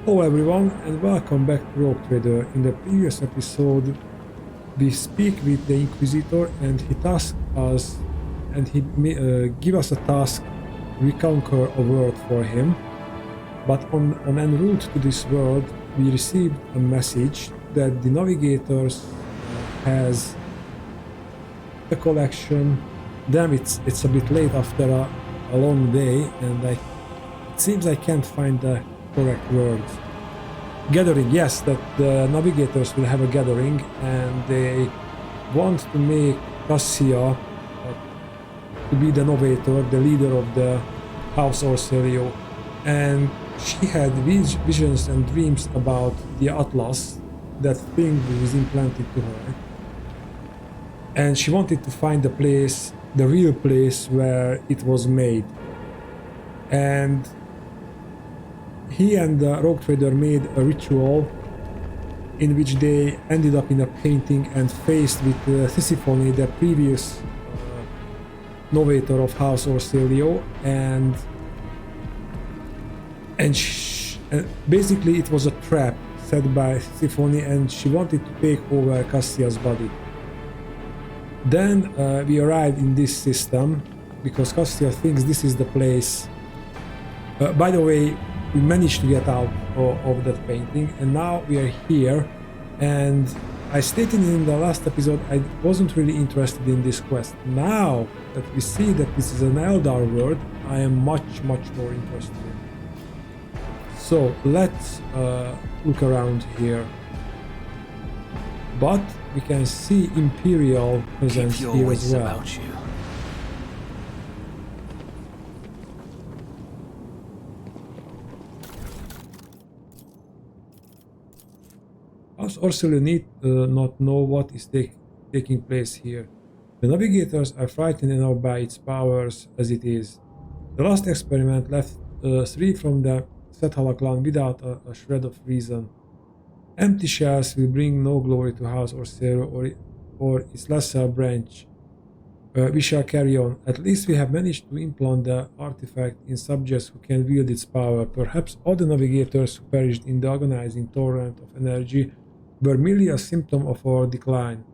Hello everyone and welcome back to Rogue Trader. In the previous episode we speak with the Inquisitor and he tasked us and he give us a task we conquer a world for him. But on en route to this world we received a message that the navigators has a collection. Damn, it's a bit late after a long day and it seems I can't find the correct words. Gathering, yes, that the navigators will have a gathering and they want to make Cassia to be the novator, the leader of the House Orselio. And she had visions and dreams about the Atlas, that thing that was implanted to her. And she wanted to find the place, the real place where it was made. And he and the Rogue Trader made a ritual in which they ended up in a painting and faced with Tisiphone, the previous novator of House Orselio, and basically it was a trap set by Tisiphone and she wanted to take over Cassia's body. Then we arrived in this system because Cassia thinks this is the place. By the way, we managed to get out of that painting and now we are here, and I stated in the last episode I wasn't really interested in this quest. Now that we see that this is an Eldar world, I am much more interested in. So let's look around here. But we can see Imperial presence here as well. House Orselio need not know what is taking place here. The navigators are frightened enough by its powers as it is. The last experiment left 3 from the Sethala clan without a shred of reason. Empty shells will bring no glory to House Orselio or its lesser branch. We shall carry on. At least we have managed to implant the artifact in subjects who can wield its power. Perhaps all the navigators who perished in the agonizing torrent of energy were merely a symptom of our decline.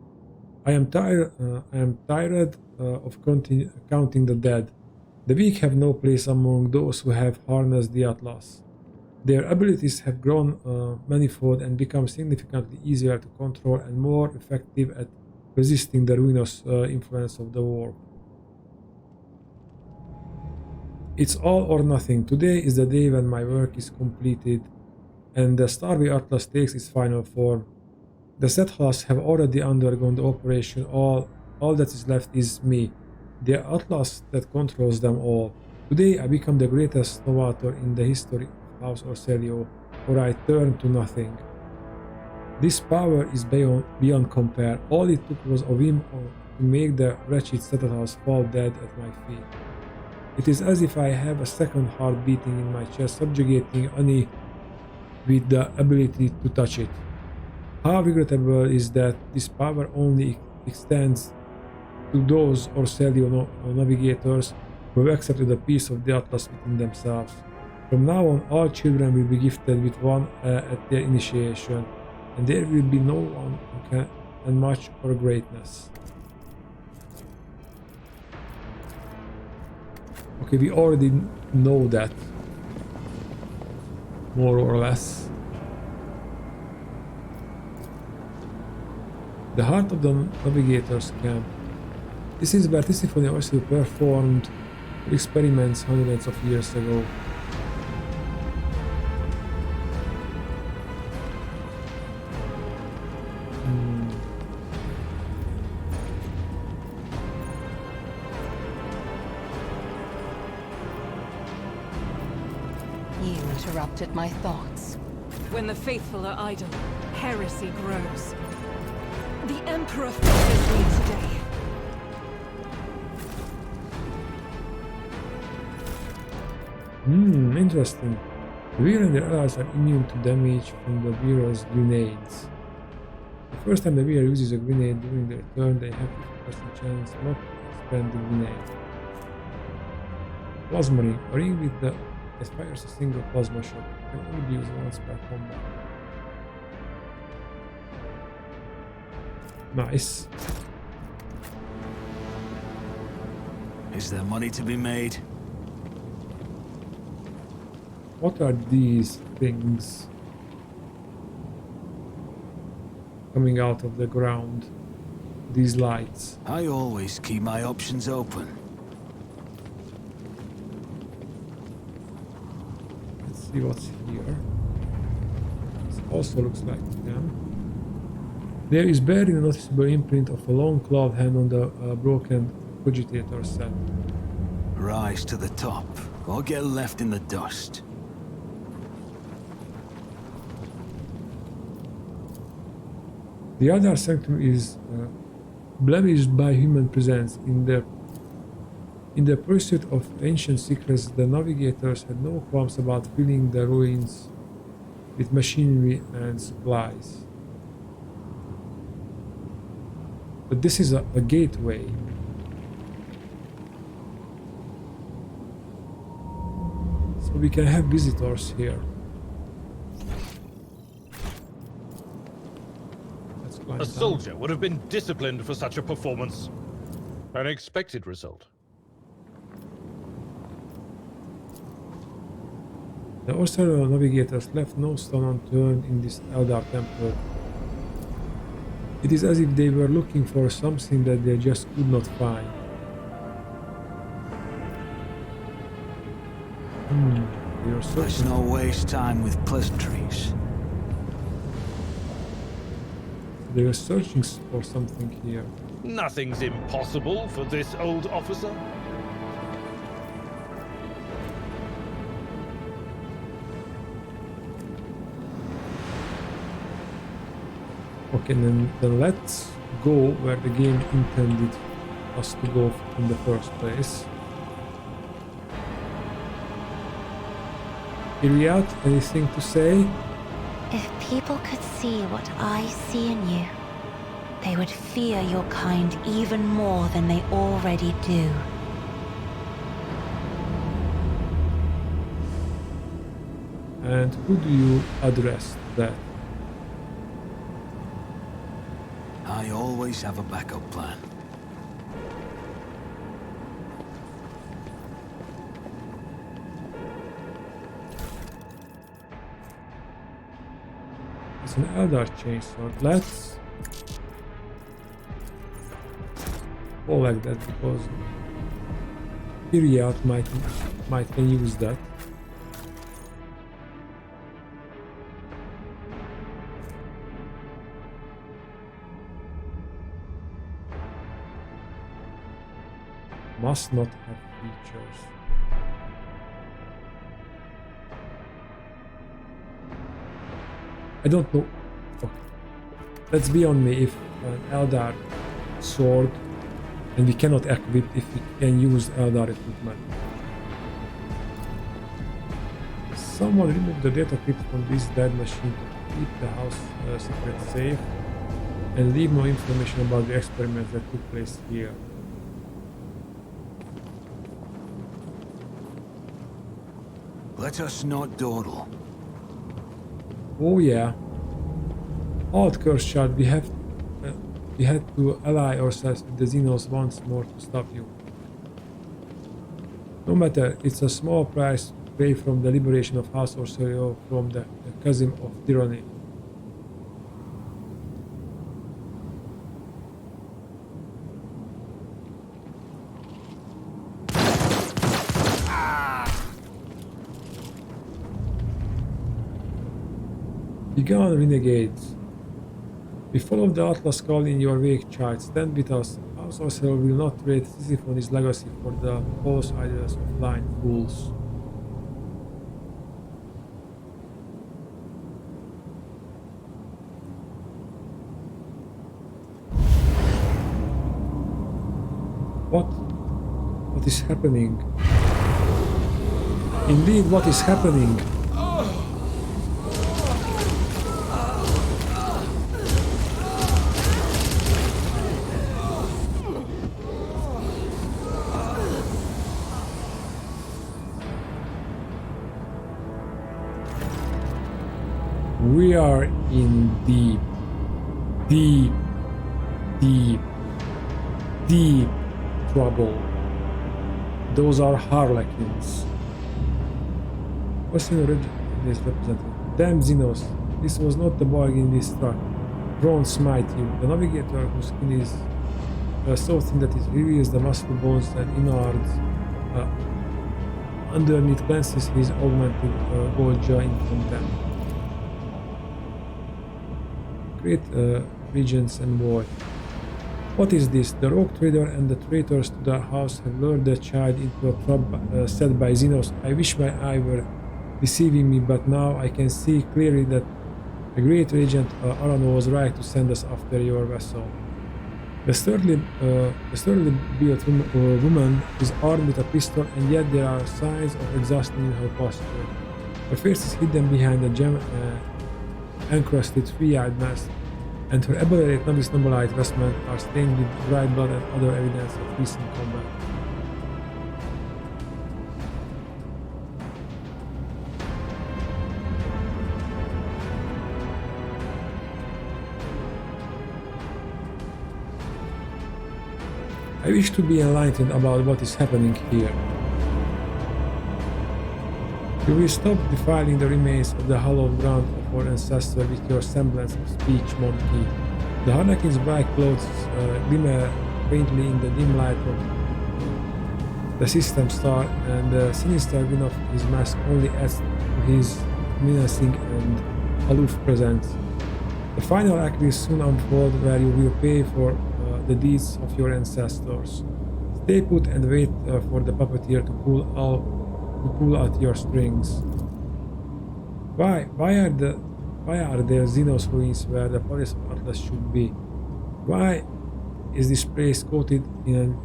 I am tired of counting the dead. The weak have no place among those who have harnessed the Atlas. Their abilities have grown manifold and become significantly easier to control and more effective at resisting the ruinous influence of the war. It's all or nothing. Today is the day when my work is completed and the Starry Atlas takes its final form. The Sethalas have already undergone the operation. All that is left is me, the Atlas that controls them all. Today I become the greatest novator in the history of House Orselio, or I turn to nothing. This power is beyond compare. All it took was a whim to make the wretched Sethalas fall dead at my feet. It is as if I have a second heart beating in my chest, subjugating any with the ability to touch it. How regrettable is that this power only extends to those Orselio navigators who have accepted a piece of the Atlas within themselves. From now on, all children will be gifted with one at their initiation, and there will be no one who can unmatch our greatness. Okay, we already know that, more or less. The heart of the navigators camp. This is where Tisiphone also performed experiments hundreds of years ago. You interrupted my thoughts. When the faithful are idle, heresy grows. The Emperor favors me today. Interesting. The Weir and their allies are immune to damage from the Weir's grenades. The first time the Weir uses a grenade during their turn, they have 50% chance not to expend the grenade. Plasma ring. A ring with the that fires a single plasma shot. can only be used once per combat. Nice. Is there money to be made? What are these things coming out of the ground? These lights. I always keep my options open. Let's see what's here. This also looks like them. There is barely a noticeable imprint of a long clawed hand on the broken cogitator set. Rise to the top, or get left in the dust. The other sanctum is blemished by human presence. In the pursuit of ancient secrets, the navigators had no qualms about filling the ruins with machinery and supplies. But this is a gateway. So we can have visitors here. Let's climb A down. soldier would have been disciplined for such a performance. An expected result. The Australian navigators left no stone unturned in this Eldar temple. It is as if they were looking for something that they just could not find. They are Let's searching. not waste time with pleasantries. They are searching for something here. Nothing's impossible for this old officer. Okay, then let's go where the game intended us to go in the first place. Iliad, anything to say? If people could see what I see in you, they would fear your kind even more than they already do. And who do you address that? I always have a backup plan. It's an Eldar chainsaw. Let's go like that because Iliad might can use that. Must not have features. I don't know. Okay. That's beyond me if an Eldar sword and we cannot equip if we can use Eldar equipment. Someone remove the data crypt from this dead machine to keep the house secret safe and leave no information about the experiments that took place here. Let us not dawdle. Oh yeah. Halt, curse shot. We had to ally ourselves with the Xenos once more to stop you. No matter, it's a small price to pay from the liberation of House Orsorio from the chasm of tyranny. Begone, renegades. We follow the Atlas call in your wake, child. Stand with us. House Orsorio will not trade Sisyphon's legacy for the false idols of blind fools. What is happening? Indeed, what is happening? We are in deep, deep, deep, deep trouble. Those are harlequins. What's in origin is represented? Damn Xenos, this was not the bargain we struck. Drones smite you. The navigator whose skin is so thin that it reveals the muscle bones and innards underneath glances his augmented gold jaw in contempt. Great regents and boy. What is this? The rogue trader and the traitors to the house have lured the child into a trap set by Xenos. I wish my eye were deceiving me, but now I can see clearly that the great regent Arano was right to send us after your vessel. The sturdily built woman is armed with a pistol, and yet there are signs of exhaustion in her posture. Her face is hidden behind a gem-encrusted three-eyed mask, and her elaborate noblite vestments are stained with dried blood and other evidence of recent combat. I wish to be enlightened about what is happening here. You will stop defiling the remains of the hallowed ground of our ancestor with your semblance of speech, monkey. The harlequin's black clothes glimmer faintly in the dim light of the system star, and the sinister grin of his mask only adds to his menacing and aloof presence. The final act will soon unfold, where you will pay for the deeds of your ancestors. Stay put and wait for the puppeteer to pull at your strings. Why are there Xenos ruins where the Palace of Atlas should be? Why is this place coated in an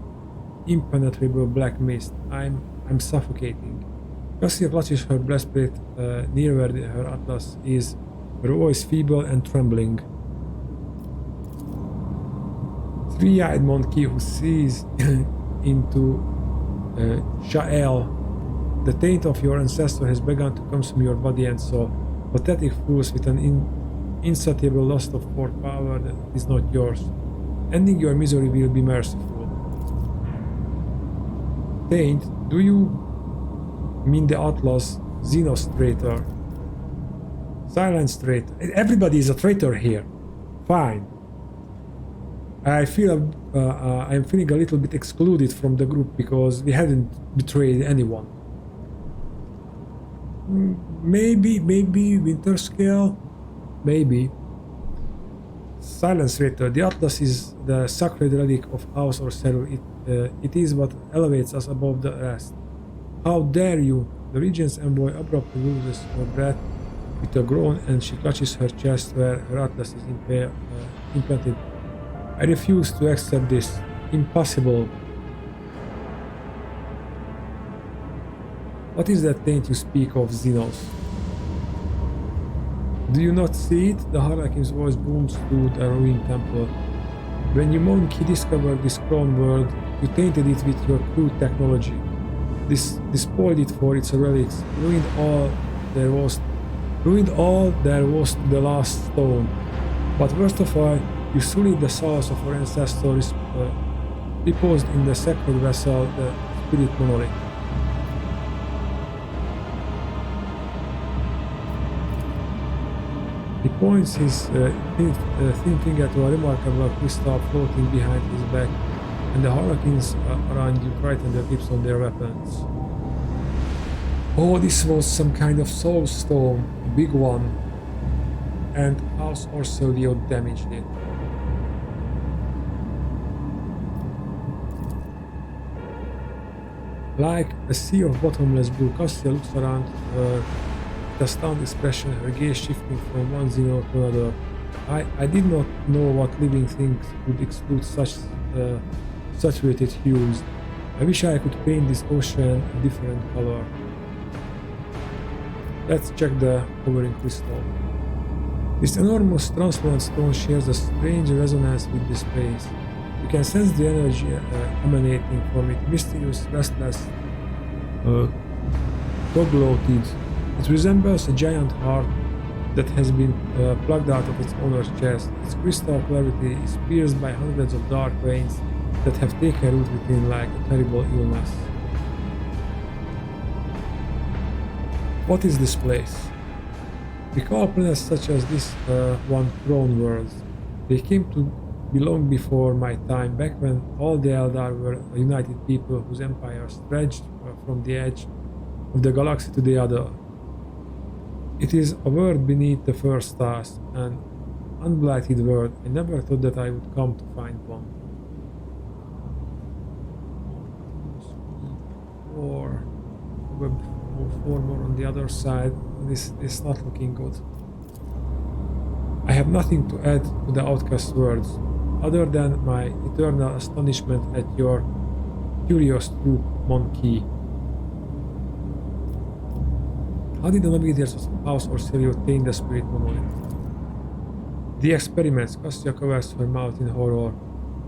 impenetrable black mist? I'm suffocating. Cassia clutches her breastplate near where her Atlas is, her voice feeble and trembling. Three-eyed monkey who sees into Sha'el. The taint of your ancestor has begun to consume your body and soul. Pathetic fools with an insatiable lust of for power that is not yours. Ending your misery will be merciful. Taint, do you mean the Atlas Xenos traitor? Silence traitor. Everybody is a traitor here. Fine. I'm feeling a little bit excluded from the group because we hadn't betrayed anyone. Maybe Winterscale? Maybe. Silence traitor. The Atlas is the sacred relic of House or Seru. It is what elevates us above the rest. How dare you? The regent's envoy abruptly loses her breath with a groan, and she clutches her chest where her Atlas is implanted. I refuse to accept this. Impossible. What is that taint you speak of, Xenos? Do you not see it? The harlequin's voice booms through the ruined temple. When you monkey discovered this clone world, you tainted it with your crude technology. Despoiled it for its relics, ruined all there was to the last stone. But worst of all, you sullied the souls of our ancestors reposed in the sacred vessel, the spirit monolith. He points his thin finger to a remarkable crystal floating behind his back, and the harlequins around you tighten their grips on their weapons. Oh, this was some kind of soul stone, a big one, and House Orsolio damaged it. Like a sea of bottomless blue, Cassia looks around her with a stunned expression, her gaze shifting from one Xeno to another. I did not know what living things would exude such saturated hues. I wish I could paint this ocean a different color. Let's check the hovering crystal. This enormous transparent stone shares a strange resonance with this place. You can sense the energy emanating from it, mysterious, restless, dog-bloated. It resembles a giant heart that has been plucked out of its owner's chest. Its crystal clarity is pierced by hundreds of dark veins that have taken root within like a terrible illness. What is this place? Recall planets such as this one crown worlds. They came to belong before my time, back when all the Eldar were a united people whose empire stretched from the edge of the galaxy to the other. It is a world beneath the first stars, an unblighted world. I never thought that I would come to find one. Four more on the other side. This is not looking good. I have nothing to add to the outcast words, other than my eternal astonishment at your curious troop, Monkey. How did the navigators of House Orselio obtain the spirit monolith? The experiments. Cassia covers her mouth in horror.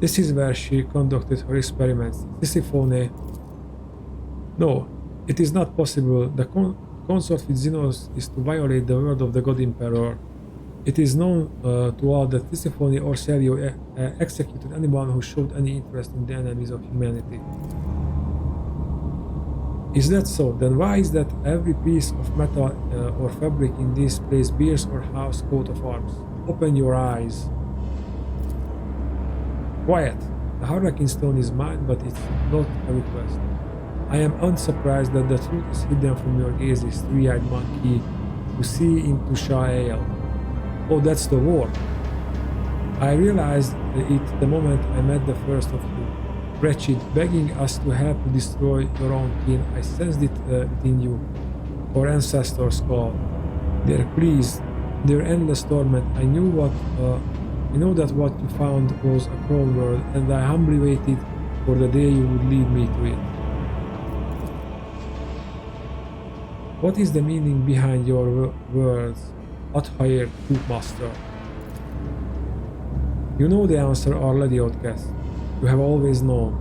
This is where she conducted her experiments. Tisiphone. No, it is not possible. The consort with Xenos is to violate the word of the God Emperor. It is known to all that Tisiphone Orselio executed anyone who showed any interest in the enemies of humanity. Is that so? Then why is that every piece of metal or fabric in this place bears or house coat of arms? Open your eyes. Quiet. The harlequin stone is mine, but it's not a request. I am unsurprised that the truth is hidden from your gazes, three-eyed monkey, who see into Sha'el. Oh, that's the war. I realized it the moment I met the first of you. Wretched, begging us to help to destroy your own kin. I sensed it within you. Our ancestors call. Their pleas, their endless torment. I know that what you found was a cruel world, and I humbly waited for the day you would lead me to it. What is the meaning behind your words, Athair Troopmaster? You know the answer, our Lady Outcast. You have always known.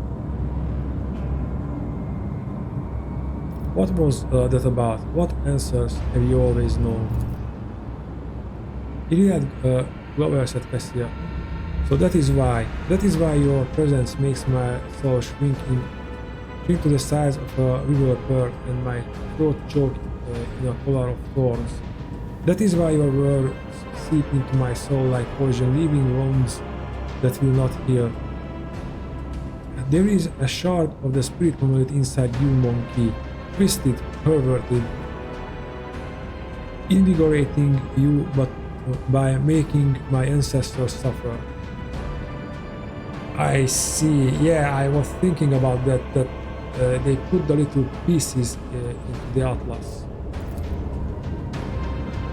What was that about? What answers have you always known? Iliad Glover, said Cassia. So that is why your presence makes my soul shrink to the size of a river pearl and my throat choke in a collar of thorns. That is why your words seep into my soul like poison, leaving wounds that will not heal. There is a shard of the spirit monolith inside you, monkey, twisted, perverted, invigorating you, but by making my ancestors suffer. I see. Yeah, I was thinking about that they put the little pieces into the Atlas.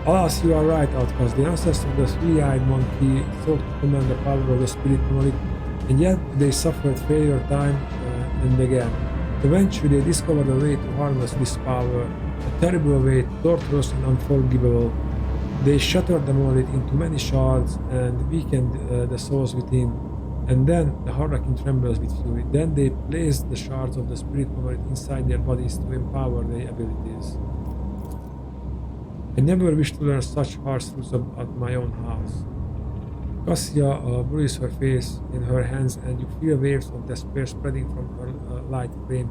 Alas, you are right, Outcast. The ancestors of the three-eyed monkey sought to command the power of the spirit monolith, and yet they suffered failure time and again. Eventually, they discovered a way to harness this power, a terrible way, torturous and unforgivable. They shattered the monolith into many shards and weakened the souls within. And then the harlequin trembles with fury. Then they placed the shards of the spirit monolith inside their bodies to empower their abilities. I never wished to learn such harsh truths about my own house. Cassia buries her face in her hands, and you feel waves of despair spreading from her light frame,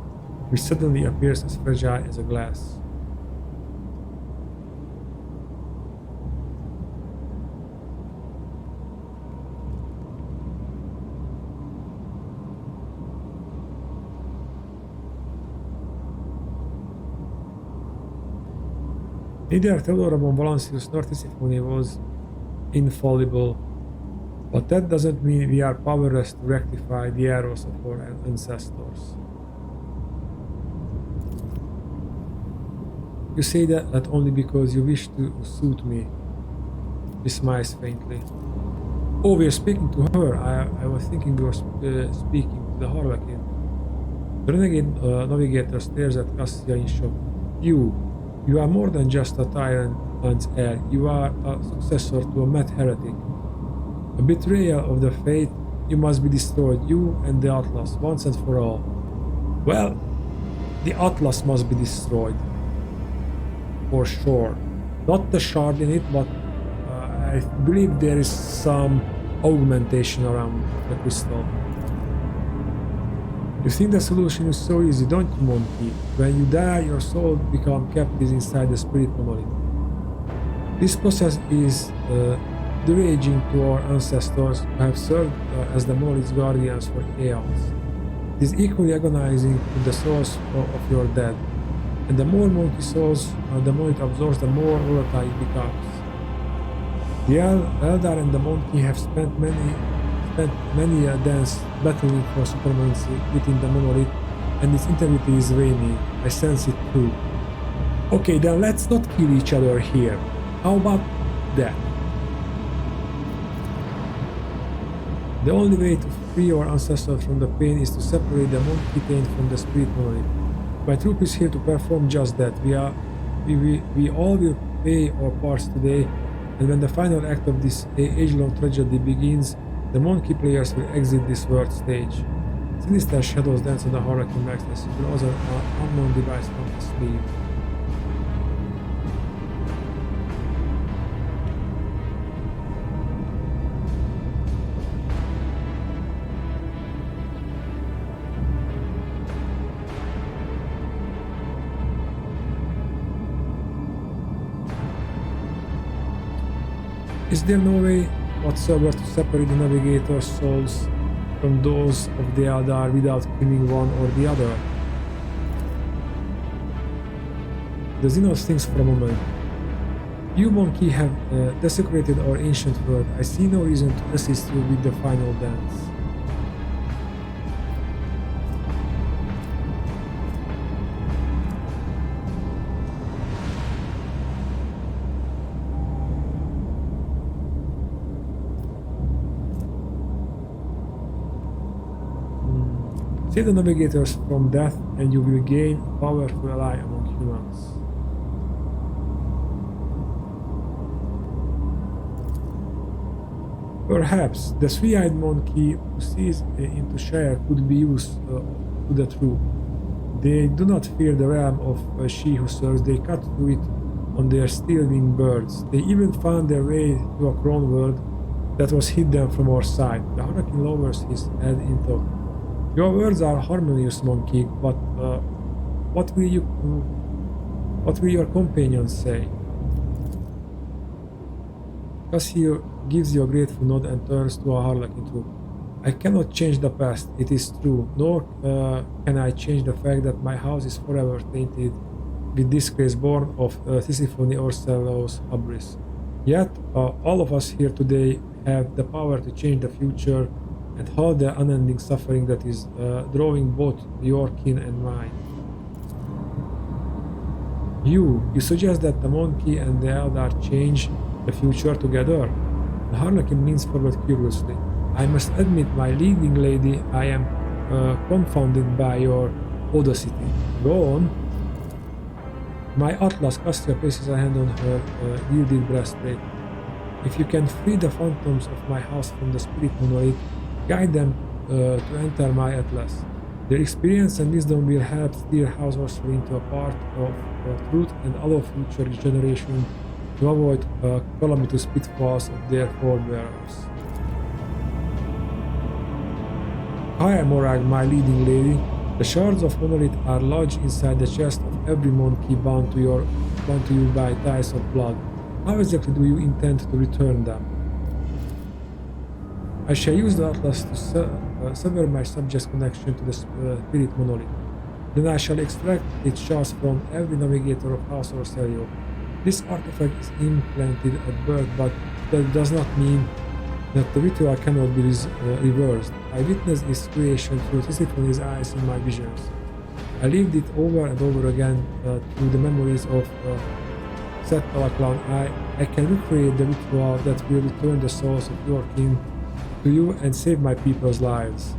which suddenly appears as fragile as a glass. Neither Theodora von Valancius nor Tisiphone was infallible, but that doesn't mean we are powerless to rectify the errors of our ancestors. You say that only because you wish to suit me. She smiles faintly. Oh, we're speaking to her. I was thinking we were speaking to the harlequin. The renegade navigator stares at Cassia in shock. You are more than just a tyrant's heir. You are a successor to a mad heretic. A betrayal of the faith. You must be destroyed, you and the Atlas, once and for all. Well, the Atlas must be destroyed. For sure. Not the shard in it, but I believe there is some augmentation around the crystal. You think the solution is so easy, don't you, Monkey? When you die, your soul becomes captive inside the spirit monolith. This process is deranging to our ancestors who have served as the monolith's guardians for eons. It is equally agonizing to the souls of your dead. And the more monkey souls the monolith absorbs, the more volatile it becomes. The Eldar and the monkey have spent many dance battling for supremacy within the monolith, and its integrity is waning. I sense it too. Okay, then let's not kill each other here. How about that? The only way to free our ancestors from the pain is to separate the monkey pain from the spirit monolith. My troop is here to perform just that. We all will pay our parts today, and when the final act of this age-long tragedy begins, the monkey players will exit this world stage. Sinister shadows dance on the harlequin backs as he draws an unknown device from his sleeve. Is there no way whatsoever to separate the navigator's souls from those of the Eldar without killing one or the other? The Xenos thinks for a moment. You, monkey, have desecrated our ancient world. I see no reason to assist you with the final dance. Save the navigators from death and you will gain a powerful ally among humans. Perhaps the three-eyed monkey who sees into Shire could be used to the truth. They do not fear the realm of she who serves, they cut through it on their steel-winged birds. They even found their way to a crown world that was hidden from our sight. The harlequin lowers his head in thought. Your words are harmonious, monkey, but what will your companions say? Cassio gives you a grateful nod and turns to a harlequin troop. I cannot change the past, it is true, nor can I change the fact that my house is forever tainted with disgrace born of Tisiphone or Sellos hubris. Yet, all of us here today have the power to change the future and halt the unending suffering that is drawing both your kin and mine. You suggest that the monkey and the Eldar change the future together? The harlequin leans forward curiously. I must admit, my leading lady, I am confounded by your audacity. Go on. My Atlas, Cassia places a hand on her gilded breastplate. If you can free the phantoms of my house from the spirit monolith, guide them to enter my Atlas. Their experience and wisdom will help steer House Orso into a path of truth and allow future generations to avoid calamitous pitfalls of their forebears. Hi, Morag, my leading lady. The shards of monolith are lodged inside the chest of every monkey bound to you by ties of blood. How exactly do you intend to return them? I shall use the Atlas to sever my subject's connection to the spirit monolith. Then I shall extract its shards from every navigator of House Orselio. This artifact is implanted at birth, but that does not mean that the ritual cannot be reversed. I witnessed its creation through Tisiphone's eyes in my visions. I lived it over and over again through the memories of Set Alaklan. I can recreate the ritual that will return the souls of your kin to you and save my people's lives.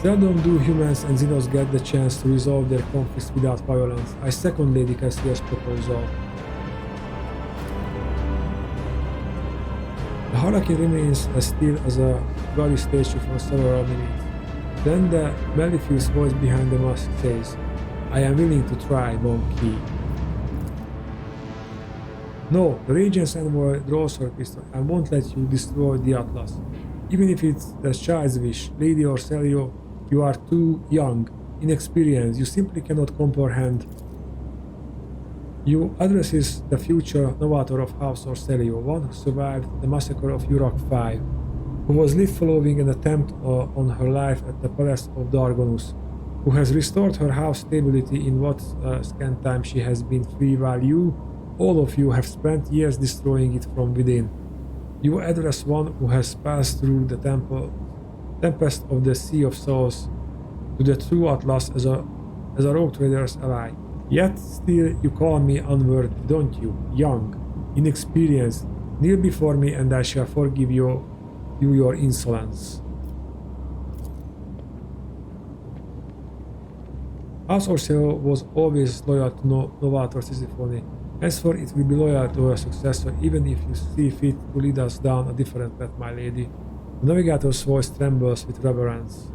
Seldom do humans and Xenos get the chance to resolve their conflicts without violence. I second Lady Cassia's proposal. The harlequin remains as still as a bloody statue for several minutes. Then the mellifluous voice behind the mask says, "I am willing to try, monkey." No, the Regent's envoy draws her pistol and won't let you destroy the Atlas. Even if it's the child's wish, Lady Orselio, you are too young, inexperienced, you simply cannot comprehend. You addresses the future novator of House Orselio, one who survived the massacre of Urac V, who was lived following an attempt on her life at the Palace of Dargonus, who has restored her house stability in what scant time she has been free, while you, all of you, have spent years destroying it from within. You address one who has passed through the tempest of the Sea of Souls to the true Atlas as a rogue trader's ally. Yet still you call me unworthy, don't you? Young, inexperienced. Kneel before me and I shall forgive you your insolence. House Orselio was always loyal to Novator Sisyphone. Henceforth it will be loyal to her successor, even if you see fit to lead us down a different path, my lady. The navigator's voice trembles with reverence.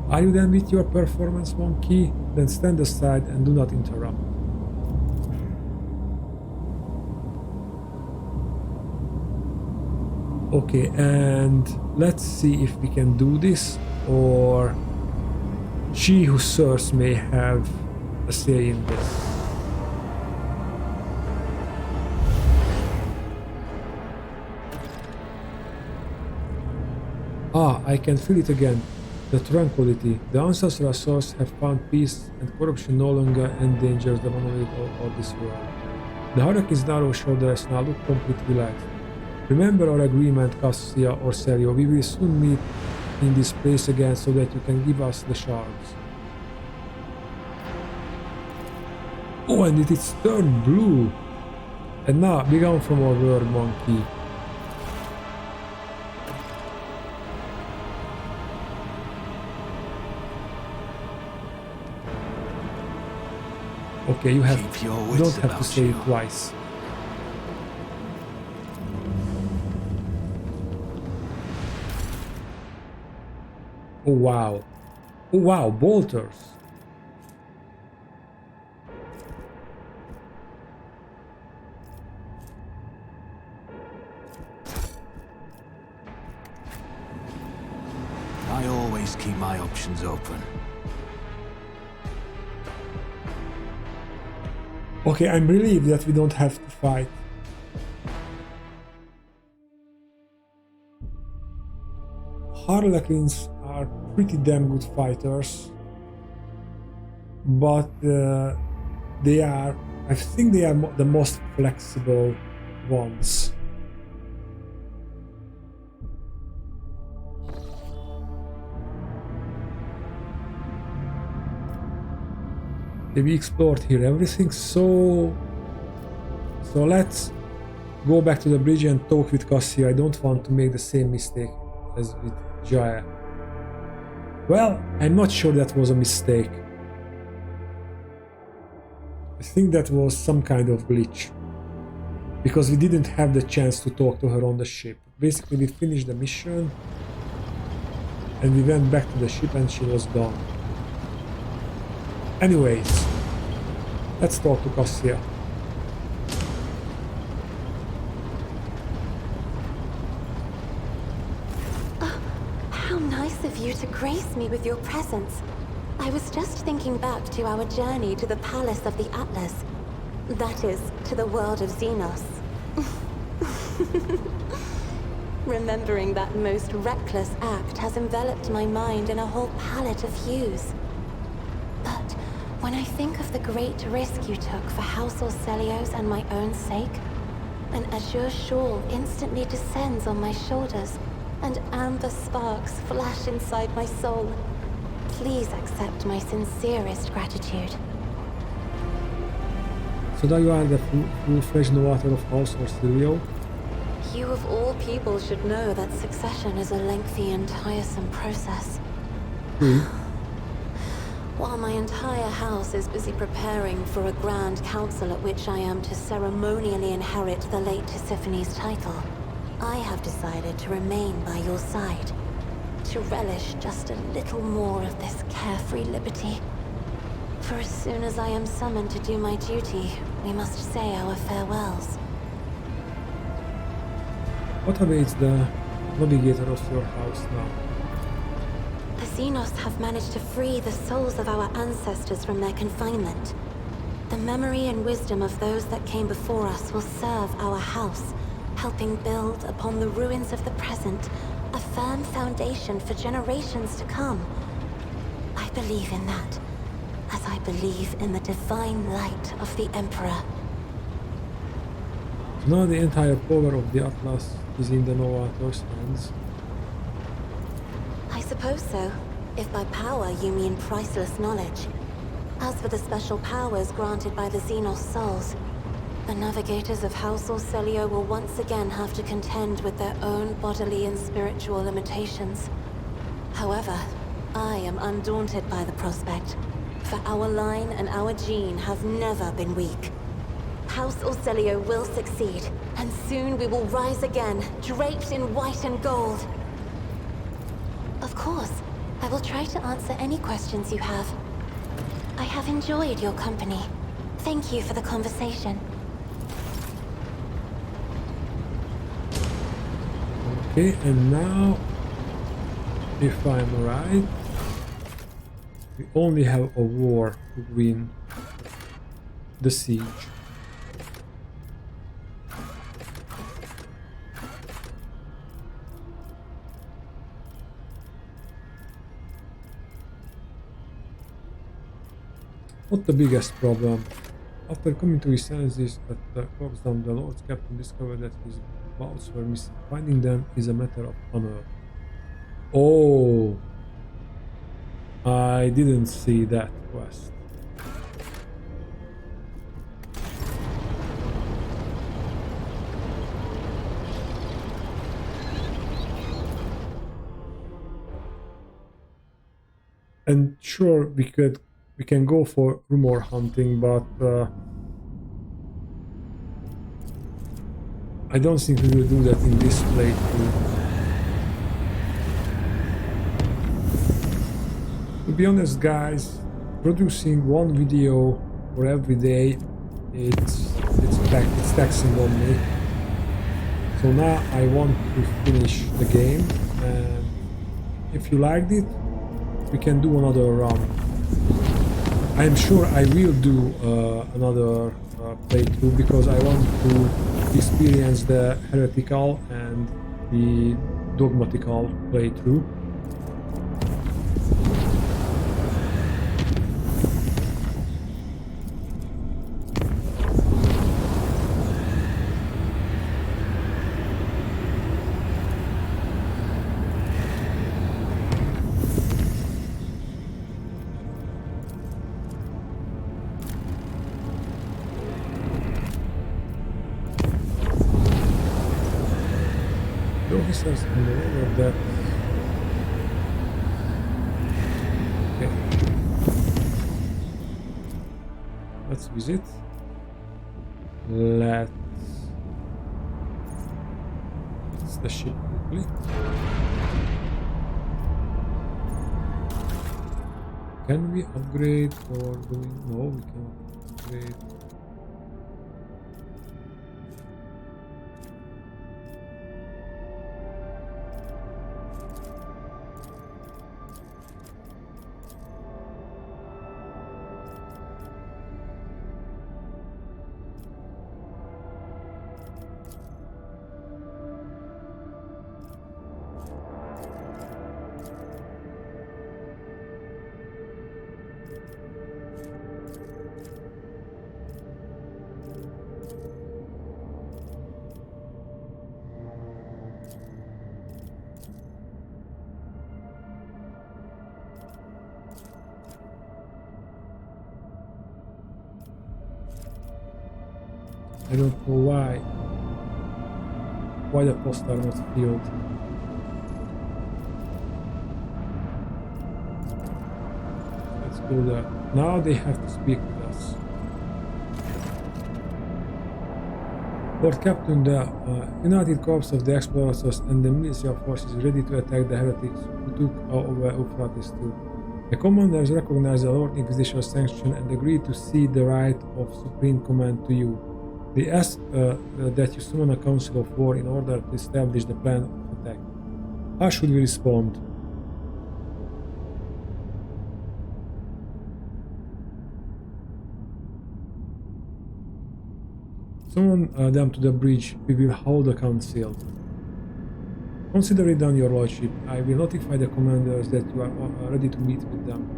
Are you done with your performance, monkey? Then stand aside and do not interrupt. Okay, and let's see if we can do this, or she who serves may have a say in this. Ah, I can feel it again. The tranquility. The ancestral souls have found peace, and corruption no longer endangers the monolith of this world. The harlequin's narrow shoulders now look completely relaxed. Remember our agreement, Cassia Orselio. We will soon meet in this place again so that you can give us the shards. Oh, and it is turned blue. And now, be gone from our world, monkey. Okay, you don't have to say it twice. Oh wow. Oh wow, bolters. I always keep my options open. Okay, I'm relieved that we don't have to fight. Harlequins are pretty damn good fighters, but I think they are the most flexible ones. We explored here everything, so let's go back to the bridge and talk with Cassia. I don't want to make the same mistake as with Jaya. Well, I'm not sure that was a mistake. I think that was some kind of glitch, because we didn't have the chance to talk to her on the ship. Basically, we finished the mission and we went back to the ship and she was gone. Anyways, let's talk to Cassia. Oh, how nice of you to grace me with your presence. I was just thinking back to our journey to the Palace of the Atlas. That is, to the world of Xenos. Remembering that most reckless act has enveloped my mind in a whole palette of hues. But when I think of the great risk you took for House Orselio's and my own sake, an azure shawl instantly descends on my shoulders, and amber sparks flash inside my soul. Please accept my sincerest gratitude. So now you are the full-fledged novator of House Orselio. You of all people should know that succession is a lengthy and tiresome process. While my entire house is busy preparing for a grand council at which I am to ceremonially inherit the late Tisiphone's title, I have decided to remain by your side, to relish just a little more of this carefree liberty. For as soon as I am summoned to do my duty, we must say our farewells. What awaits the navigator of your house now? The Xenos have managed to free the souls of our ancestors from their confinement. The memory and wisdom of those that came before us will serve our house, helping build upon the ruins of the present a firm foundation for generations to come. I believe in that, as I believe in the divine light of the Emperor. So now the entire power of the Atlas is in the Novator's hands. I suppose so, if by power you mean priceless knowledge. As for the special powers granted by the Xenos souls, the navigators of House Orselio will once again have to contend with their own bodily and spiritual limitations. However, I am undaunted by the prospect, for our line and our gene have never been weak. House Orselio will succeed, and soon we will rise again, draped in white and gold. Of course, I will try to answer any questions you have. I have enjoyed your company. Thank you for the conversation. Okay, and now, if I'm right, we only have a war to win the siege. Not the biggest problem. After coming to his senses at the Crocsdam, the Lord's captain discovered that his boats were missing. Finding them is a matter of honor. Oh, I didn't see that quest. And sure, we can go for rumor hunting, but I don't think we will do that in this playthrough. To be honest, guys, producing one video for every day, it's taxing on me. So now I want to finish the game, and if you liked it, we can do another run. I'm sure I will do another playthrough because I want to experience the heretical and the dogmatical playthrough. Officers in the order that okay. Let's visit. It's the ship quickly. Can we upgrade or do we? No, we cannot upgrade. I don't know why the posts are not filled. Let's told her. Now they have to speak with us. Lord Captain, the United Corps of the Explorers and the Militia forces ready to attack the heretics who took over Eufrates II. The commanders recognize the Lord Inquisition's sanction and agree to cede the right of supreme command to you. They ask that you summon a council of war in order to establish the plan of attack. How should we respond? Summon them to the bridge. We will hold a council. Consider it done, your lordship. I will notify the commanders that you are ready to meet with them.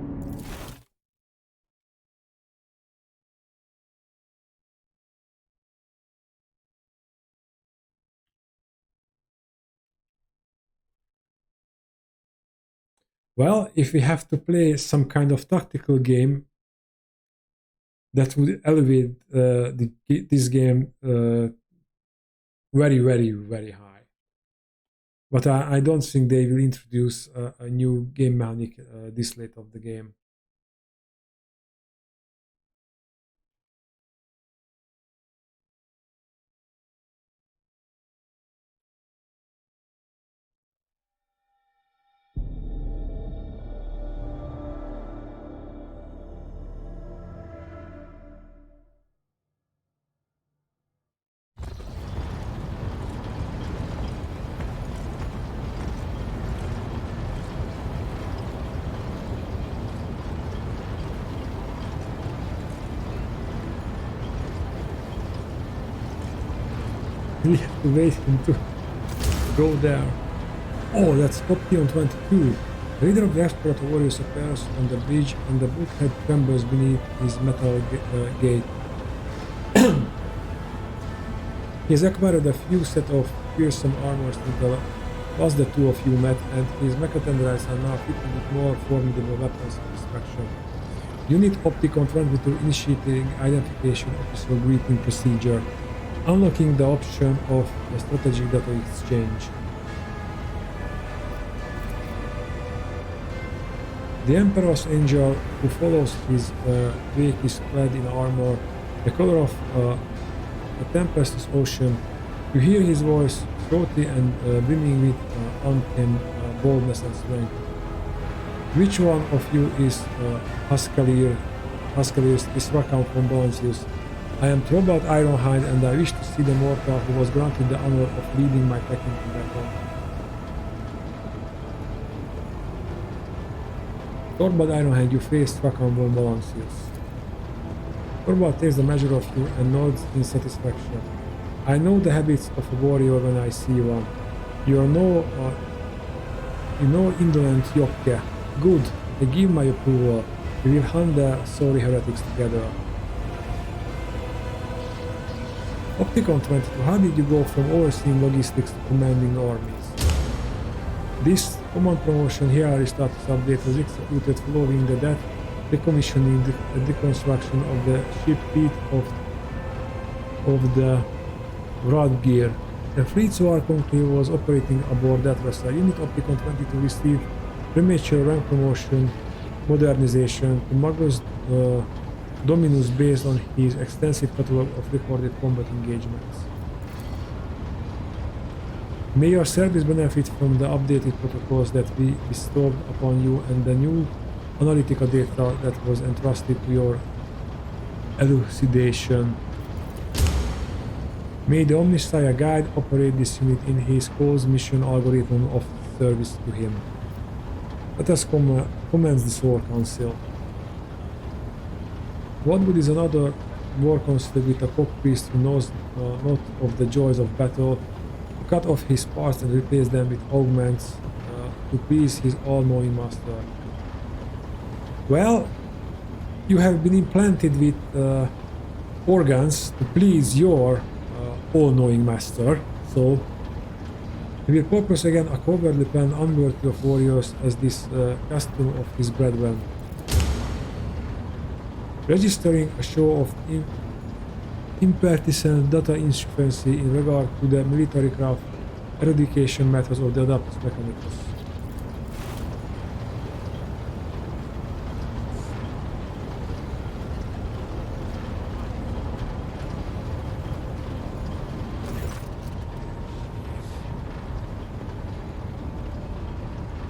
Well, if we have to play some kind of tactical game that would elevate this game very, very, very high. But I don't think they will introduce a new game mechanic this late of the game. We have to wait him to go there. Oh, that's Option 22. The leader of the Explorer Warriors appears on the bridge and the bulkhead trembles beneath his metal gate. He has acquired a few set of fearsome armor since the last the two of you met, and his mechatendrites are now fitted with more formidable weapons of destruction. Unit Opticon 22 initiating identification officer greeting procedure. Unlocking the option of the strategic data exchange. The Emperor's Angel, who follows his wake, is clad in armor, the color of a tempestuous ocean. You hear his voice, throaty and brimming with untamed boldness and strength. Which one of you is Huskalier? Huskalier is Rakam from Balancius. I am Trobalt Ironhide, and I wish to see the mortal who was granted the honor of leading my pack into battle. Torvald Ironhide, you face Rakam von Balancius. Torvald takes the measure of you and nods in satisfaction. I know the habits of a warrior when I see one. You are no indolent yokke. Good, I give my approval. We will hunt the sorry heretics together. Opticon 22, how did you go from overseeing logistics to commanding armies? This command promotion hierarchy status update was executed following the death, decommissioning, and deconstruction of the ship fleet of the Radgear. The fleet's war conclave was operating aboard that vessel. Unit Opticon 22 received premature rank promotion modernization to Magus Dominus based on his extensive catalog of recorded combat engagements. May your service benefit from the updated protocols that we bestowed upon you and the new analytical data that was entrusted to your elucidation. May the Omnissiah guide operate this unit in his cause mission algorithm of service to him. Let us commence the Soul Council. What good is another war council with a cock priest who knows not of the joys of battle, to cut off his parts and replace them with augments to please his all-knowing master? Well, you have been implanted with organs to please your all-knowing master, so he will purpose again a cowardly plan unworthy of warriors as this custom of his brethren. Registering a show of impertinent data insufficiency in regard to the military craft eradication methods of the Adeptus Mechanicus.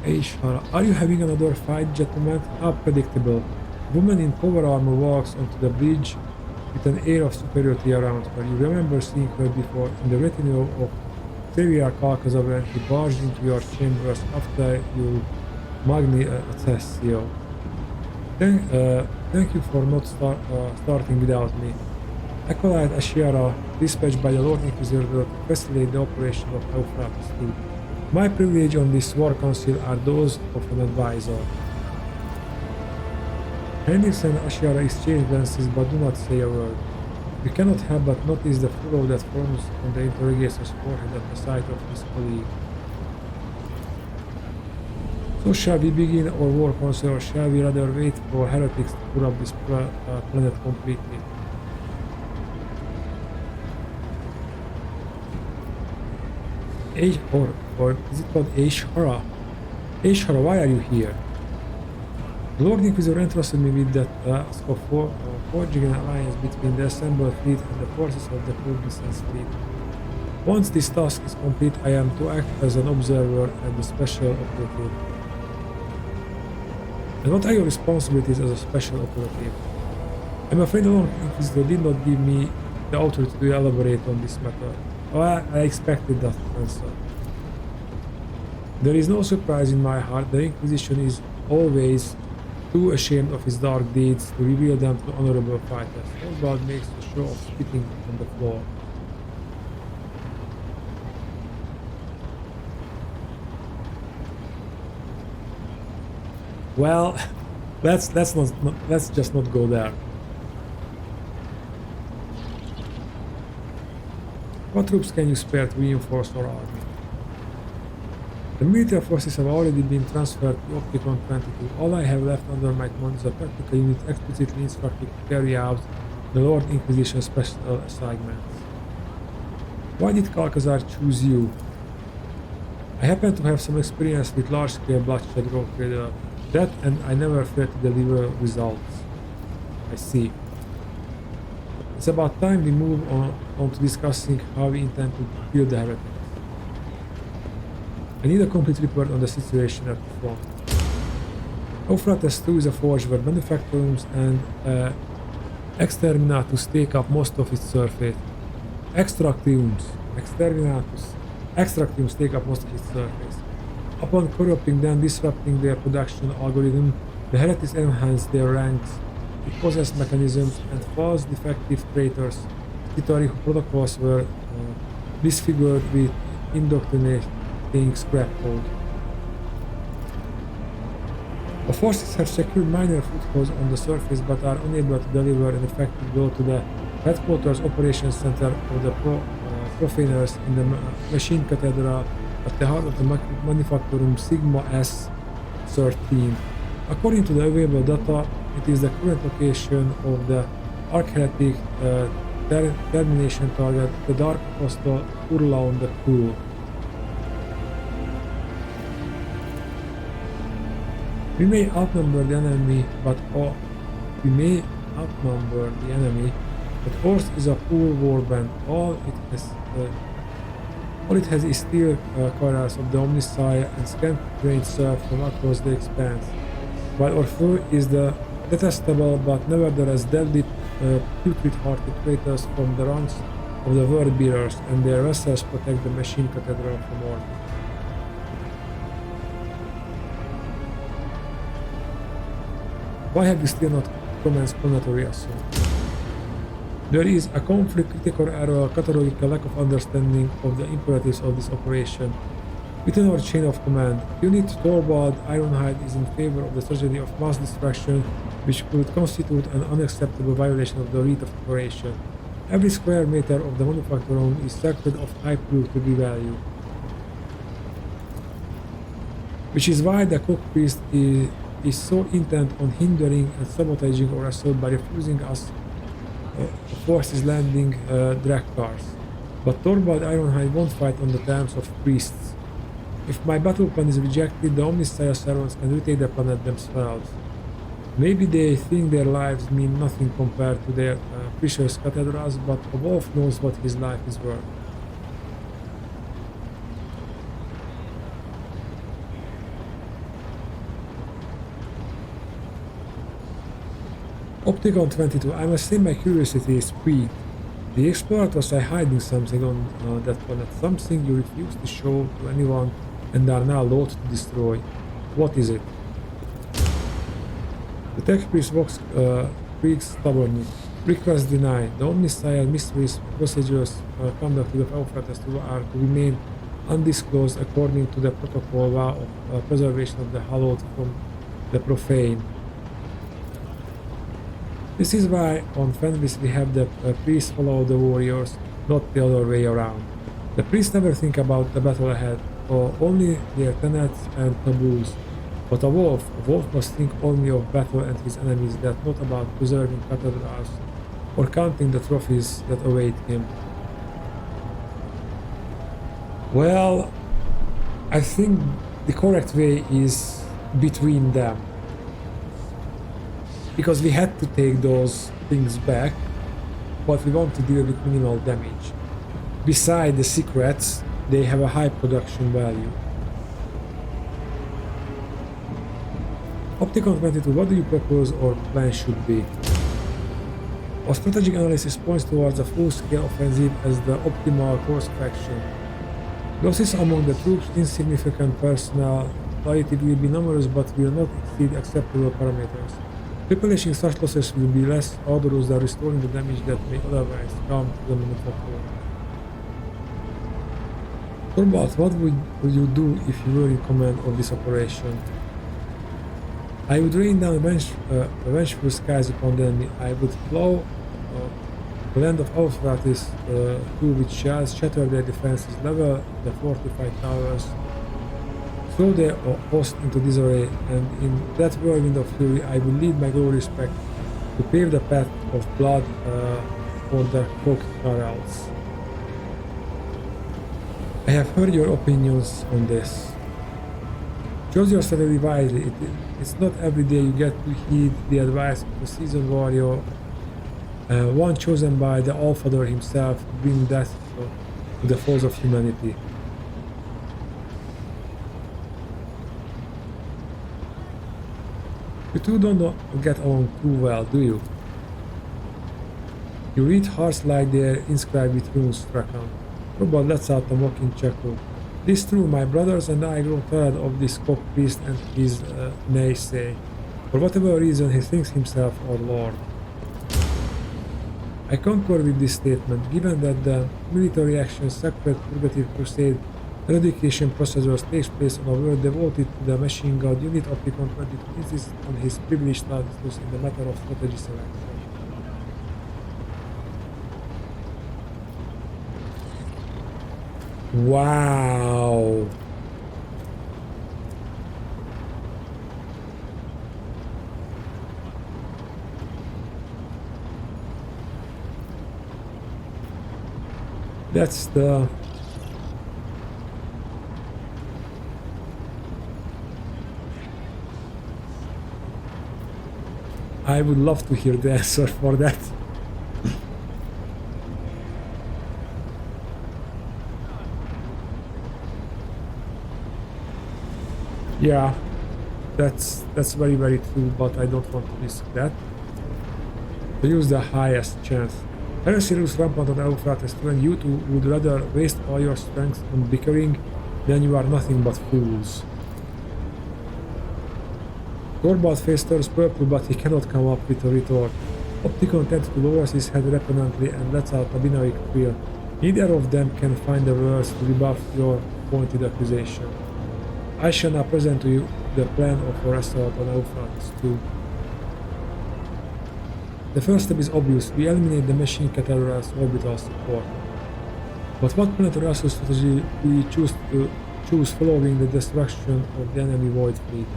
Aishara, are you having another fight, gentlemen? How predictable. Woman in power armor walks onto the bridge with an air of superiority around her. You remember seeing her before in the retinue of Xavier Calcazar when he barged into your chambers after your Magni Attestio. Thank you for not starting without me. Acolyte Ashiara, dispatched by the Lord Inquisitor to facilitate the operation of Eufrates II. My privilege on this war council are those of an advisor. Hendrix and Ashiara exchange glances but do not say a word. You cannot help but notice the furrow that forms on the interrogator's forehead at the sight of his colleague. So shall we begin our war council, or shall we rather wait for heretics to corrupt this planet completely? Or is it called Aishara? Aishara, why are you here? The Lord Inquisitor entrusted me with the task of forging an alliance between the assembled fleet and the forces of the Cognizance fleet. Once this task is complete, I am to act as an observer and a special operative. And what are your responsibilities as a special operative? I'm afraid the Lord Inquisitor did not give me the authority to elaborate on this matter. Well, I expected that answer. There is no surprise in my heart. The Inquisition is always too ashamed of his dark deeds to reveal them to honorable fighters. Thorvald makes a show of spitting on the floor. Well, let's just not go there. What troops can you spare to reinforce our army? The military forces have already been transferred to Opticon 22. All I have left under my command is a tactical unit explicitly instructed to carry out the Lord Inquisition special assignments. Why did Calcazar choose you? I happen to have some experience with large-scale bloodshed, Rogue Trader. That and I never failed to deliver results. I see. It's about time we move on to discussing how we intend to kill the heretics. I need a complete report on the situation at the front. Eufrates II is a forge where manufacturers and exterminatus take up most of its surface. Extractiums take up most of its surface. Upon corrupting them, disrupting their production algorithm, the heretics enhance their ranks with possessed mechanisms and false defective traitors. Titari protocols were disfigured with indoctrinating scrap code. The forces have secured minor footholds on the surface but are unable to deliver an effective blow to the headquarters operations center of the profaners in the Machine Cathedral at the heart of the manufacturing Sigma S-13. According to the available data, it is the current location of the Archheretic termination target, the Dark Apostle Urlaun the Cruel. We may outnumber the enemy, but Horse is a poor warband. All it has is steel coils of the Omniscient and scant grain served from across the expanse, while our foe is the detestable but nevertheless deadly putrid-hearted traitors from the ranks of the Word Bearers, and their vessels protect the Machine Cathedral from all. Why have you still not commenced planetary assault? There is a conflict, critical error, categorical lack of understanding of the imperatives of this operation within our chain of command. Unit Thorvald Ironhide is in favor of the strategy of mass destruction, which could constitute an unacceptable violation of the rite of operation. Every square meter of the manufacturing is sacred of high productivity value, which is why the cook priest is so intent on hindering and sabotaging our assault by refusing us forces landing drag cars. But Thorvald Ironhide won't fight on the terms of priests. If my battle plan is rejected, the Omniscient servants can retake the planet themselves. Maybe they think their lives mean nothing compared to their precious cathedrals, but Wolf knows what his life is worth. Opticon 22, I must say my curiosity is piqued. The explorators are hiding something on that planet, something you refuse to show to anyone and are now loath to destroy. What is it? The tech priest walks creaks stubbornly. Request denied. The omniscient mysteries procedures conducted of Eufrates II are to remain undisclosed according to the protocol of preservation of the hallowed from the profane. This is why on Fenris we have the priests follow the warriors, not the other way around. The priests never think about the battle ahead, or only their tenets and taboos. But a wolf must think only of battle and his enemies, that not about preserving cathedrals or counting the trophies that await him. Well, I think the correct way is between them. Because we had to take those things back, but we want to deal with minimal damage. Beside the secrets, they have a high production value. Opticon 22, what do you propose or plan should be? Our strategic analysis points towards a full-scale offensive as the optimal course of action. Losses among the troops, insignificant personnel, it will be numerous but will not exceed acceptable parameters. Replenishing such losses will be less odorous than restoring the damage that may otherwise come to the manufacturer. Torvald, what would you do if you were in command of this operation? I would rain down vengeful skies upon the enemy. I would plow the land of Eufrates II with shells, shatter their defenses, level the fortified towers, throw their host into disarray, and in that whirlwind of fury I will lead my glorious pack to pave the path of blood for the cocked carols. I have heard your opinions on this. Choose your strategy wisely. It's not every day you get to heed the advice of a seasoned warrior, one chosen by the All-Father himself to bring death to the foes of humanity. You two don't get along too well, do you? You read hearts like they're inscribed with runes, Strakan. Robot lets out a mocking chuckle. This true, my brothers and I grow tired of this cock priest and his naysay. For whatever reason, he thinks himself our lord. I concur with this statement, given that the military action Sacred Purgative Crusade eradication procedures takes place on a world devoted to the machine god. Unit Opticon 22 insists on his privileged status in the matter of strategy selection. Wow. That's the I would love to hear the answer for that. Yeah, that's very true, but I don't want to risk that. To use the highest chance. Heresy rules rampant on Eufrates II, and you two would rather waste all your strength on bickering, then you are nothing but fools. Torvald's face turns purple, but he cannot come up with a retort. Opticon tends to lower his head repugnantly and lets out a binary squeal. Neither of them can find the words to rebuff your pointed accusation. I shall now present to you the plan of our assault on Eufrates II. The first step is obvious. We eliminate the machine cathedral's orbital support. But what planetary assault strategy do we choose following the destruction of the enemy void fleet?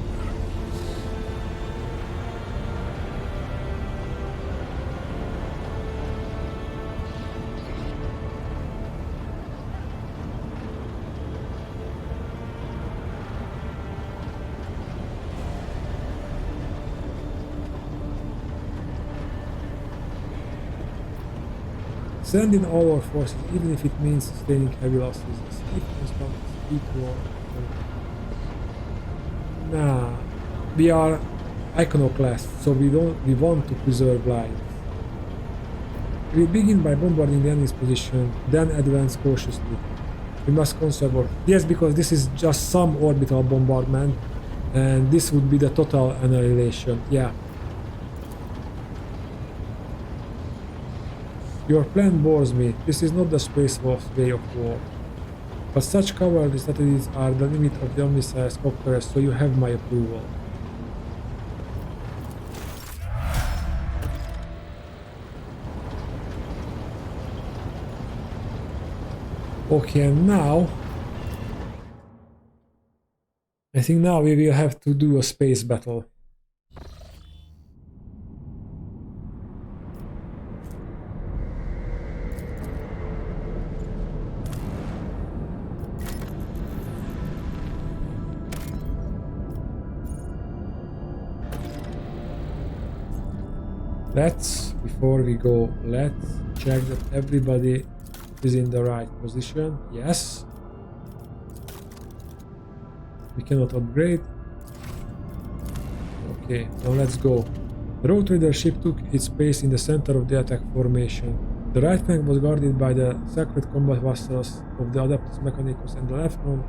Send in all our forces, even if it means sustaining heavy losses. If constant speed war. Nah. We are iconoclast, so we want to preserve life. We begin by bombarding the enemy's position, then advance cautiously. We must conserve our... Yes, because this is just some orbital bombardment, and this would be the total annihilation. Yeah. Your plan bores me. This is not the Space Wolf's way of war. But such cowardly strategies are the limit of the omniscience conquerors, so you have my approval. Okay, and now I think now we will have to do a space battle. Before we go, let's check that everybody is in the right position. Yes. We cannot upgrade. Okay, now let's go. The Rogue Trader ship took its place in the center of the attack formation. The right flank was guarded by the sacred combat vassals of the Adeptus Mechanicus, and the left front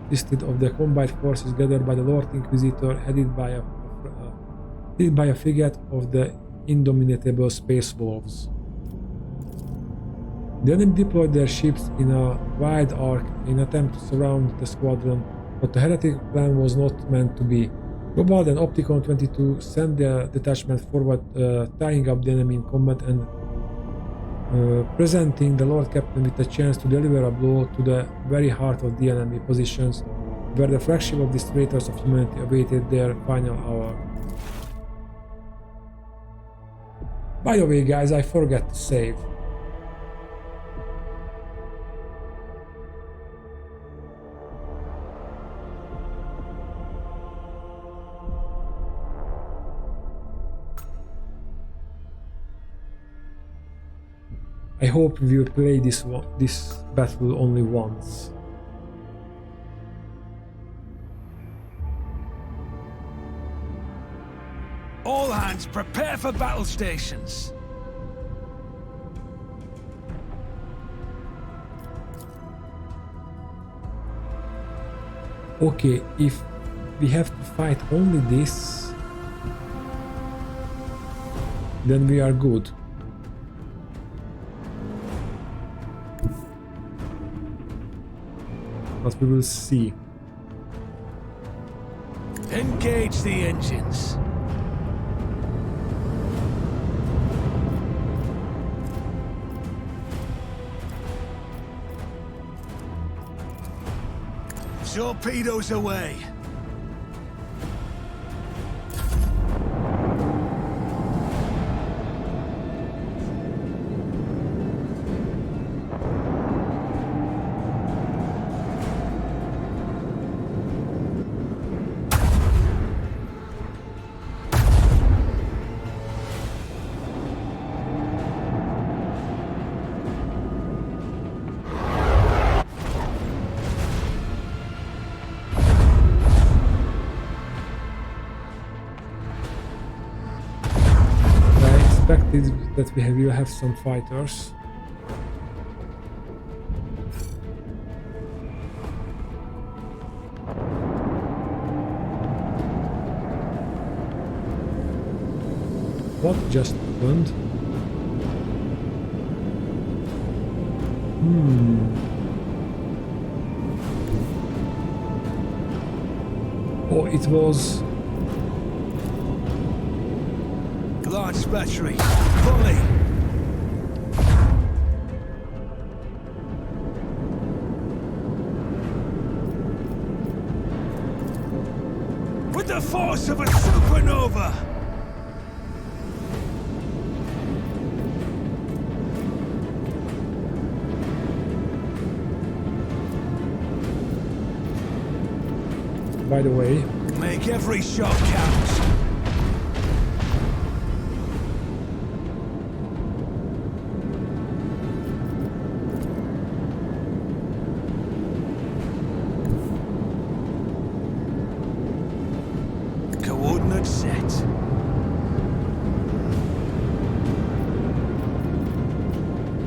consisted of the combined forces gathered by the Lord Inquisitor, headed by a frigate of the indomitable Space Wolves. The enemy deployed their ships in a wide arc in an attempt to surround the squadron, but the heretic plan was not meant to be. Gobald and Opticon 22 sent their detachment forward, tying up the enemy in combat and presenting the Lord Captain with a chance to deliver a blow to the very heart of the enemy positions, where the flagship of these traitors of humanity awaited their final hour. By the way, guys, I forgot to save. I hope we will play this battle only once. All hands, prepare for battle stations. Okay, if we have to fight only this, then we are good. But we will see. Engage the engines. Torpedoes away. That we will have some fighters. What just happened? Oh, it was... Large battery, volley. With the force of a supernova. By the way, make every shot count. Coordinates set.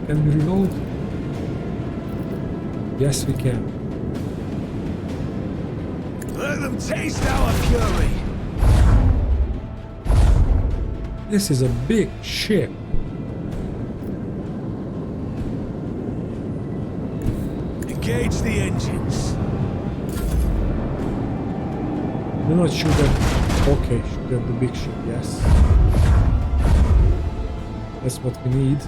Can we reload? Yes, we can. Let them taste our fury. This is a big ship. Engage the engines. Do not shoot at... Okay, shoot at the big ship, yes. That's what we need.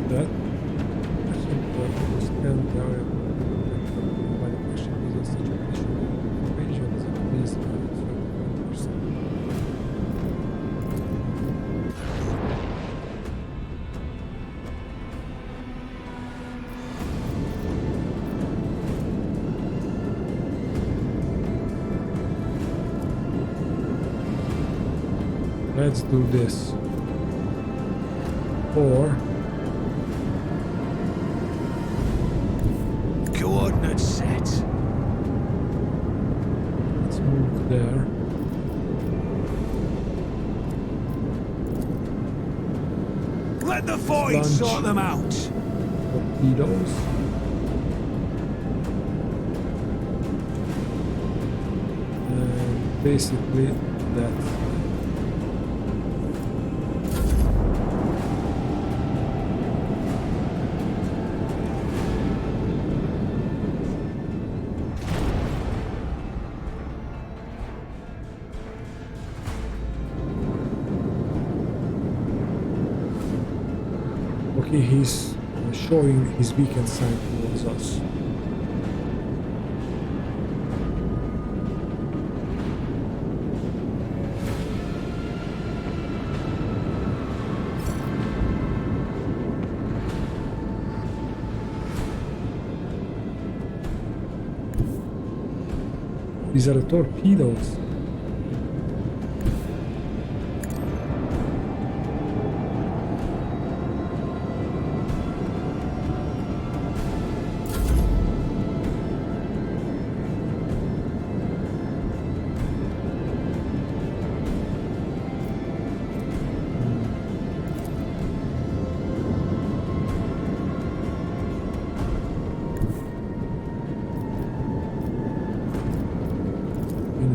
That I think understand the area why the question is in such a condition of invasion is at least 35%. Let's do this. Or Coordinates set. let's move there. Let the void Launch. sort them out. Torpedoes. And basically that's okay, he's showing his weekend side towards us. These are the torpedoes.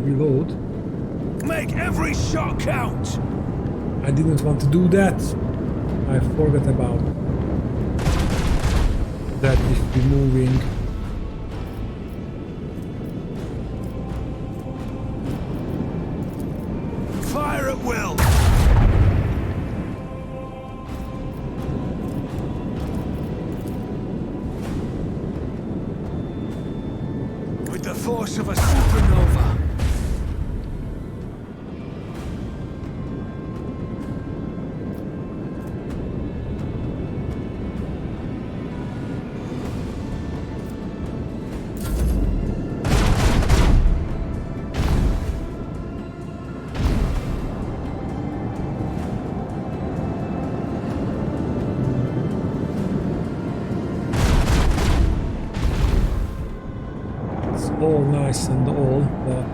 Reload. Make every shot count. I didn't want to do that. I forgot about that if we're moving. Fire at will. With the force of a supernova. It's all nice and all, but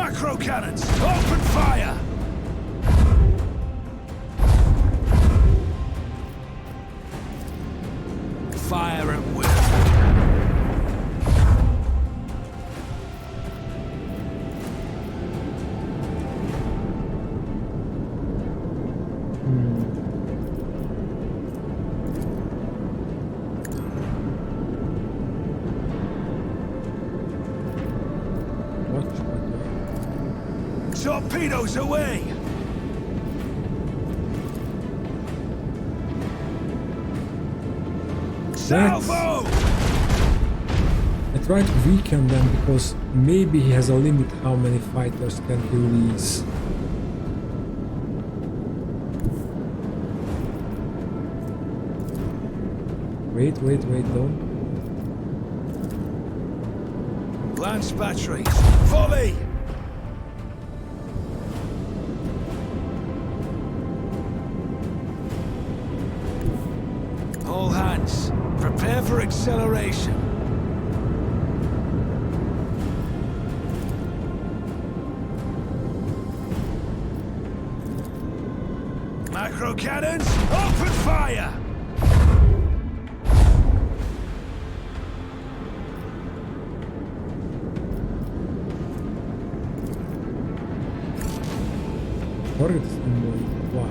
Macro cannons! Open fire! Fire at will. Torpedoes away! Salvo! I try to weaken them because maybe he has a limit how many fighters can he release. Wait, don't. Lance batteries, volley! All hands, prepare for acceleration. Macro cannons, open fire! Turrets annoying. Why?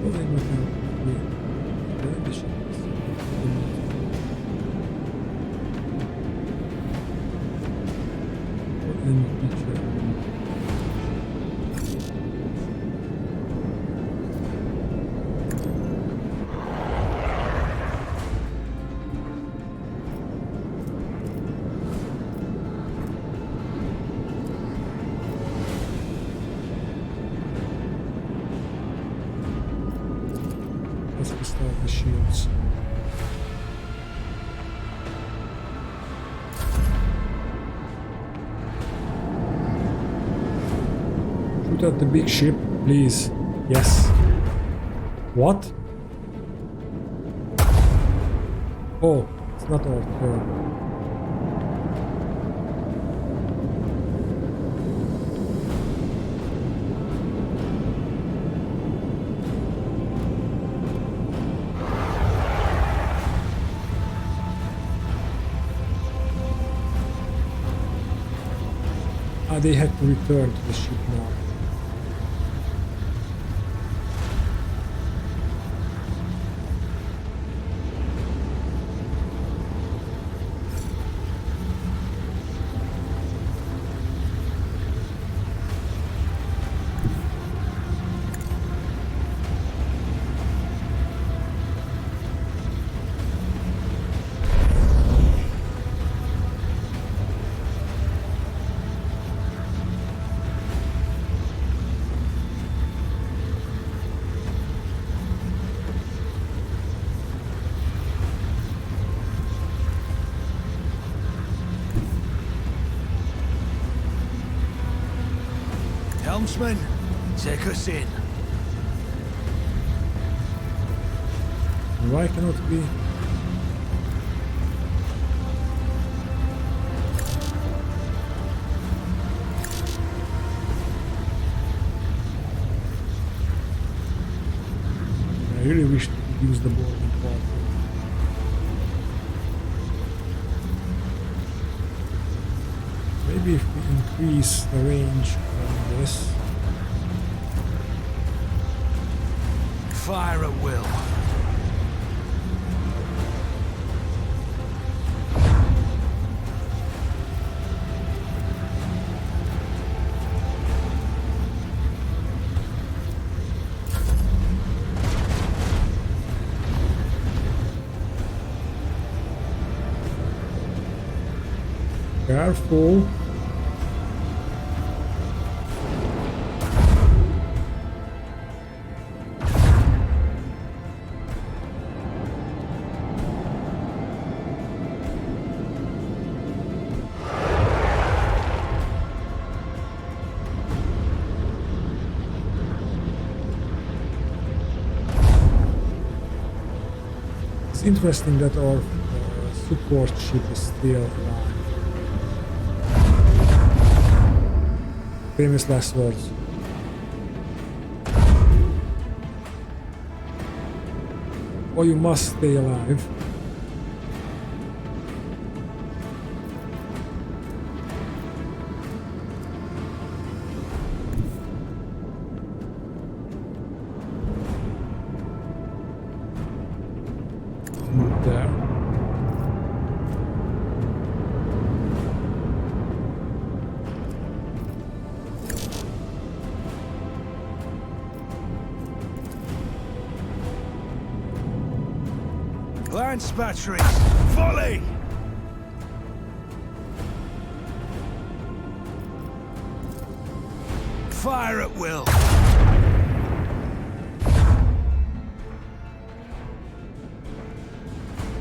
Well, they must have let's restart the shields. Shoot at the big ship, please. Yes. What? Oh, it's not our turn. They had to return to the ship now. Helmsman, take us in. Why cannot be? I really wish to use the boarding part. Maybe if we increase the range on this. Fire at will. Careful. It's interesting that our support ship is still alive. famous last words. Or you must stay alive. There. Lance batteries, volley! Fire at will.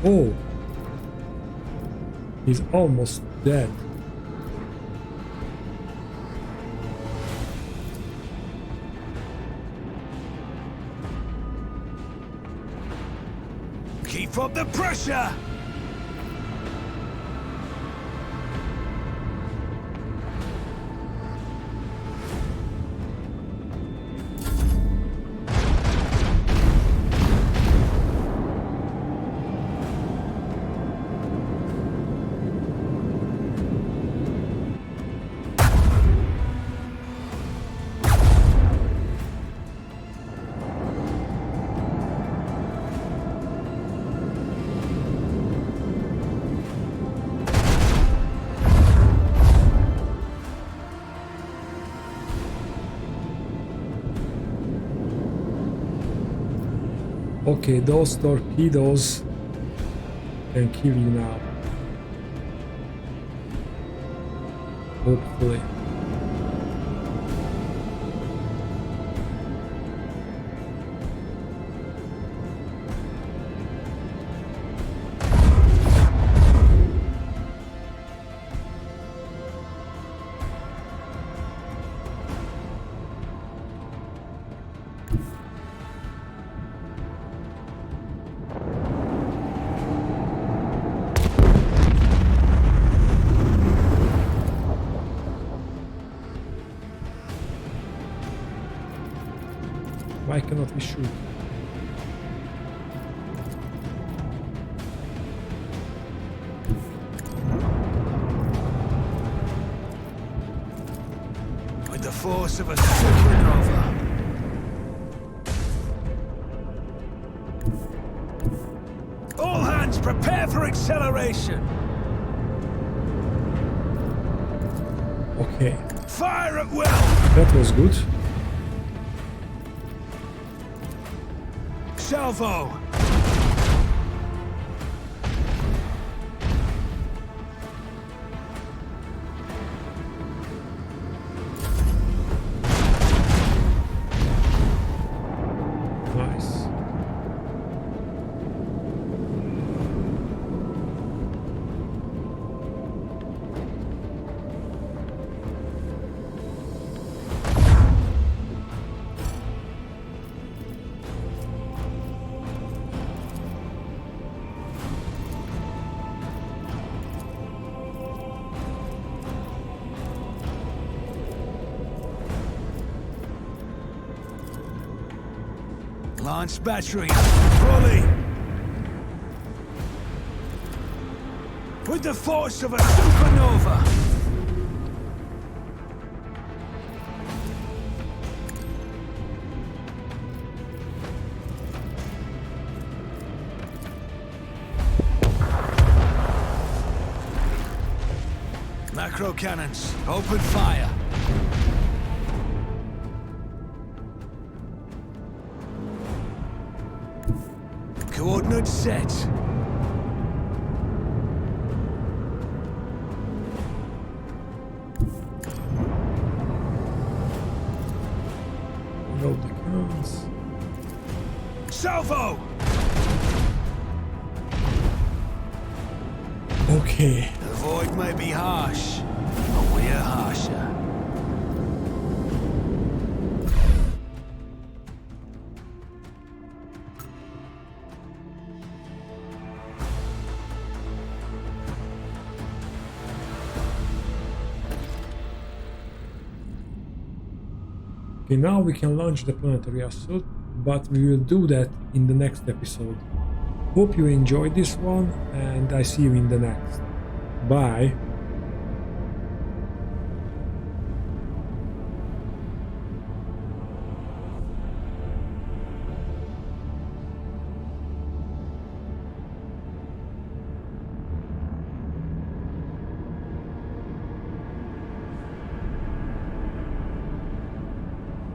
Oh. He's almost dead. Keep up the pressure! Okay, those torpedoes can kill you now. Hopefully. Why cannot we shoot? With the force of a supernova. All hands prepare for acceleration. Okay, Fire at will. that was good. Salvo. Nice. Lance batteries, volley. With the force of a supernova. Macro cannons, open fire. Coordinates set. Load the cannons. Salvo! Okay. The void may be harsh, but we're harsher. Okay, now we can launch the planetary assault, but we will do that in the next episode. Hope you enjoyed this one, and I see you in the next. Bye!